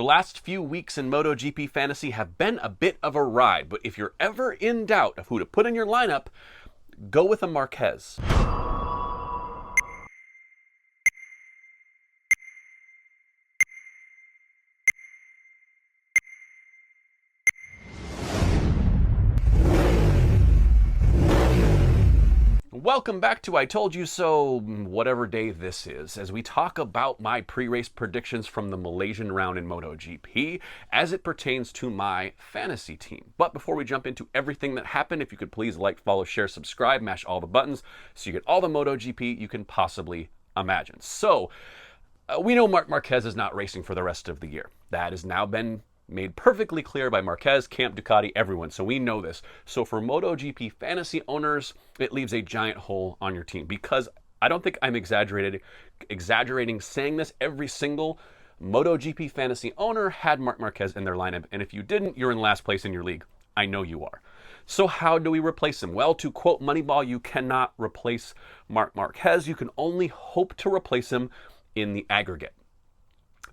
The last few weeks in MotoGP Fantasy have been a bit of a ride, but if you're ever in doubt of who to put in your lineup, go with a Marquez. Welcome back to I Told You So, whatever day this is, as we talk about my pre-race predictions from the Malaysian round in MotoGP as it pertains to my fantasy team. But before we jump into everything that happened, if you could please like, follow, share, subscribe, mash all the buttons so you get all the MotoGP you can possibly imagine. So, we know Marc Marquez is not racing for the rest of the year. That has now been made perfectly clear by Marquez, Camp, Ducati, everyone. So we know this. So for MotoGP fantasy owners, it leaves a giant hole on your team because I don't think I'm exaggerating saying this. Every single MotoGP fantasy owner had Marc Marquez in their lineup. And if you didn't, you're in last place in your league. I know you are. So how do we replace him? Well, to quote Moneyball, you cannot replace Marc Marquez. You can only hope to replace him in the aggregate.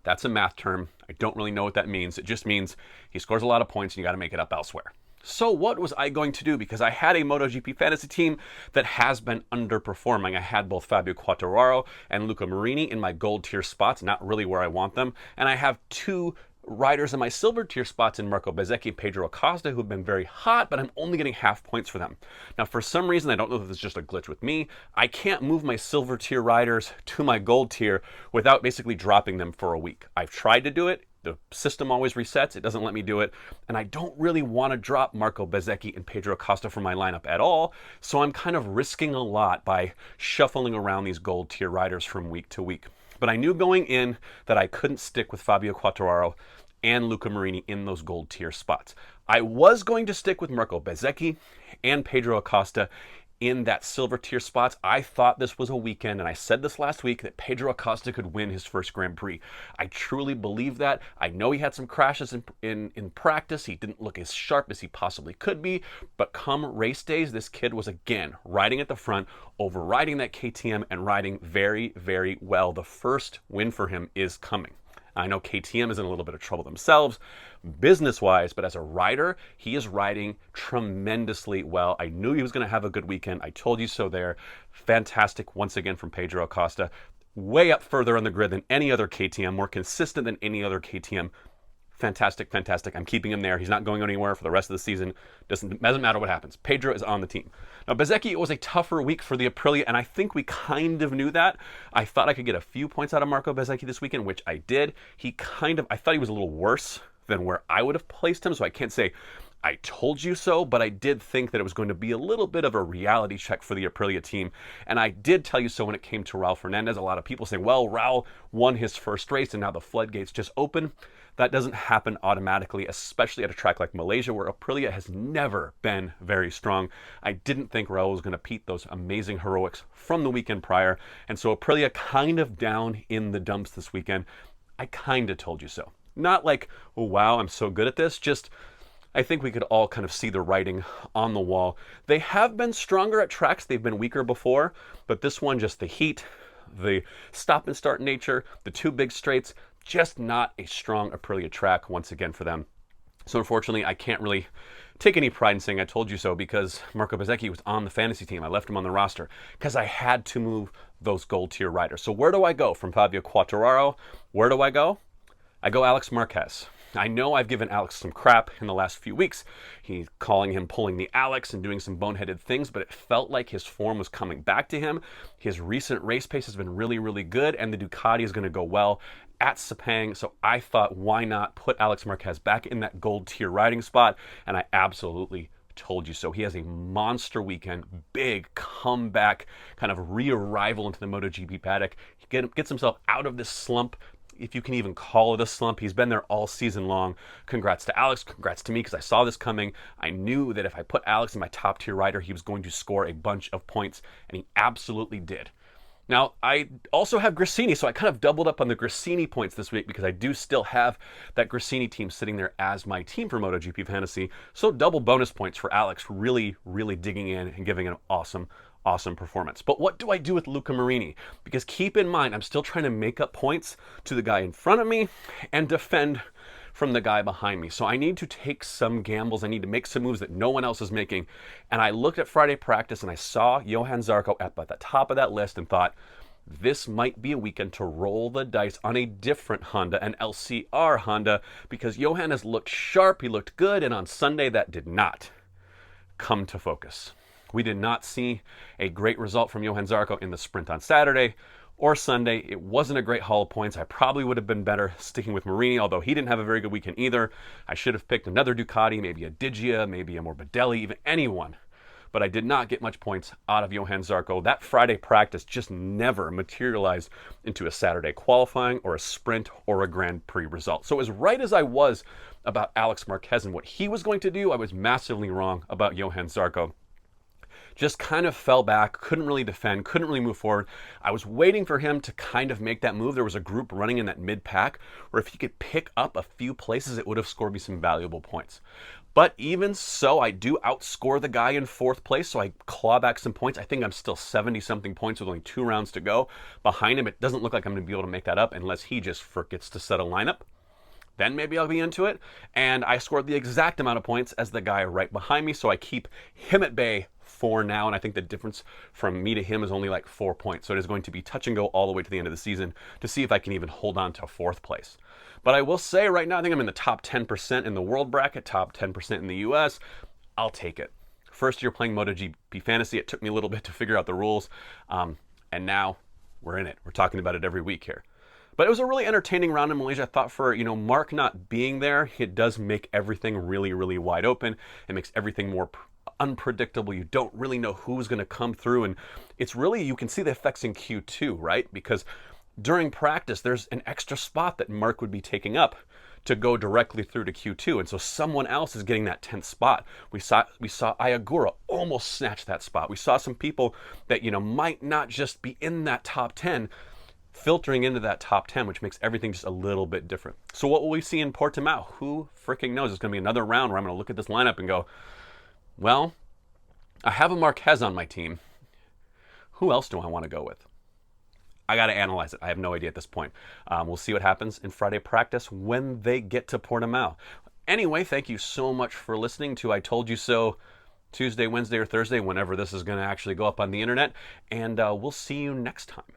That's a math term. I don't really know what that means. It just means he scores a lot of points and you got to make it up elsewhere. So what was I going to do? Because I had a MotoGP fantasy team that has been underperforming. I had both Fabio Quartararo and Luca Marini in my gold tier spots, not really where I want them. And I have two riders in my silver tier spots in Marco Bezzecchi and Pedro Acosta who have been very hot, but I'm only getting half points for them. Now, for some reason, I don't know if it's just a glitch with me, I can't move my silver tier riders to my gold tier without basically dropping them for a week. I've tried to do it. The system always resets. It doesn't let me do it. And I don't really want to drop Marco Bezzecchi and Pedro Acosta from my lineup at all. So I'm kind of risking a lot by shuffling around these gold tier riders from week to week. But I knew going in that I couldn't stick with Fabio Quartararo and Luca Marini in those gold tier spots. I was going to stick with Marco Bezzecchi and Pedro Acosta in that silver tier spots. I thought this was a weekend, and I said this last week, that Pedro Acosta could win his first Grand Prix. I truly believe that. I know he had some crashes in practice. He didn't look as sharp as he possibly could be, but come race days, this kid was again riding at the front, overriding that KTM and riding very, very well. The first win for him is coming. I know KTM is in a little bit of trouble themselves, business-wise, but as a rider, he is riding tremendously well. I knew he was going to have a good weekend. I told you so there. Fantastic once again from Pedro Acosta. Way up further on the grid than any other KTM, more consistent than any other KTM. Fantastic, fantastic. I'm keeping him there. He's not going anywhere for the rest of the season. Doesn't matter what happens. Pedro is on the team. Now, Bezzecchi, it was a tougher week for the Aprilia, and I think we kind of knew that. I thought I could get a few points out of Marco Bezzecchi this weekend, which I did. I thought he was a little worse than where I would have placed him, so I can't say I told you so, but I did think that it was going to be a little bit of a reality check for the Aprilia team. And I did tell you so when it came to Raul Fernandez. A lot of people saying, well, Raul won his first race and now the floodgates just open. That doesn't happen automatically, especially at a track like Malaysia, where Aprilia has never been very strong. I didn't think Raul was going to repeat those amazing heroics from the weekend prior. And so Aprilia kind of down in the dumps this weekend. I kind of told you so. Not like, oh, wow, I'm so good at this. Just, I think we could all kind of see the writing on the wall. They have been stronger at tracks. They've been weaker before. But this one, just the heat, the stop and start nature, the two big straights, just not a strong Aprilia track once again for them. So unfortunately, I can't really take any pride in saying I told you so because Marco Bezzecchi was on the fantasy team. I left him on the roster because I had to move those gold tier riders. So where do I go from Fabio Quartararo? Where do I go? I go Alex Marquez. I know I've given Alex some crap in the last few weeks. He's calling him pulling the Alex and doing some boneheaded things, but it felt like his form was coming back to him. His recent race pace has been really, really good, and the Ducati is going to go well at Sepang. So I thought, why not put Alex Marquez back in that gold tier riding spot? And I absolutely told you so. He has a monster weekend, big comeback, kind of re-arrival into the MotoGP paddock. He gets himself out of this slump, if you can even call it a slump. He's been there all season long. Congrats to Alex, congrats to me, because I saw this coming. I knew that if I put Alex in my top tier rider, he was going to score a bunch of points, and he absolutely did. Now, I also have Gresini, so I kind of doubled up on the Gresini points this week because I do still have that Gresini team sitting there as my team for MotoGP Fantasy. So double bonus points for Alex, really, really digging in and giving an awesome performance. But what do I do with Luca Marini? Because keep in mind, I'm still trying to make up points to the guy in front of me and defend from the guy behind me. So I need to take some gambles. I need to make some moves that no one else is making. And I looked at Friday practice and I saw Johann Zarco at the top of that list and thought, this might be a weekend to roll the dice on a different Honda, an LCR Honda, because Johann has looked sharp, he looked good, and on Sunday that did not come to focus. We did not see a great result from Johann Zarco in the sprint on Saturday or Sunday. It wasn't a great haul of points. I probably would have been better sticking with Marini, although he didn't have a very good weekend either. I should have picked another Ducati, maybe a Digia, maybe a Morbidelli, even anyone. But I did not get much points out of Johann Zarco. That Friday practice just never materialized into a Saturday qualifying or a sprint or a Grand Prix result. So as right as I was about Alex Marquez and what he was going to do, I was massively wrong about Johann Zarco. Just kind of fell back, couldn't really defend, couldn't really move forward. I was waiting for him to kind of make that move. There was a group running in that mid-pack where if he could pick up a few places, it would have scored me some valuable points. But even so, I do outscore the guy in fourth place, so I claw back some points. I think I'm still 70-something points with only 2 rounds to go. Behind him, it doesn't look like I'm going to be able to make that up unless he just forgets to set a lineup. Then maybe I'll be into it. And I scored the exact amount of points as the guy right behind me, so I keep him at bay for now, and I think the difference from me to him is only like 4 points. So it is going to be touch and go all the way to the end of the season to see if I can even hold on to fourth place. But I will say right now, I think I'm in the top 10% in the world bracket, top 10% in the US. I'll take it. First year playing MotoGP Fantasy, it took me a little bit to figure out the rules. And now we're in it. We're talking about it every week here. But it was a really entertaining round in Malaysia. I thought for, Mark not being there, it does make everything really, really wide open. It makes everything more unpredictable. You don't really know who's going to come through. And it's really, you can see the effects in Q2, right? Because during practice, there's an extra spot that Mark would be taking up to go directly through to Q2. And so someone else is getting that 10th spot. We saw Ayagura almost snatch that spot. We saw some people that, might not just be in that top 10 filtering into that top 10, which makes everything just a little bit different. So what will we see in Portimao? Who freaking knows? It's going to be another round where I'm going to look at this lineup and go, well, I have a Marquez on my team. Who else do I want to go with? I got to analyze it. I have no idea at this point. We'll see what happens in Friday practice when they get to Portimao. Anyway, thank you so much for listening to I Told You So Tuesday, Wednesday, or Thursday, whenever this is going to actually go up on the internet. And we'll see you next time.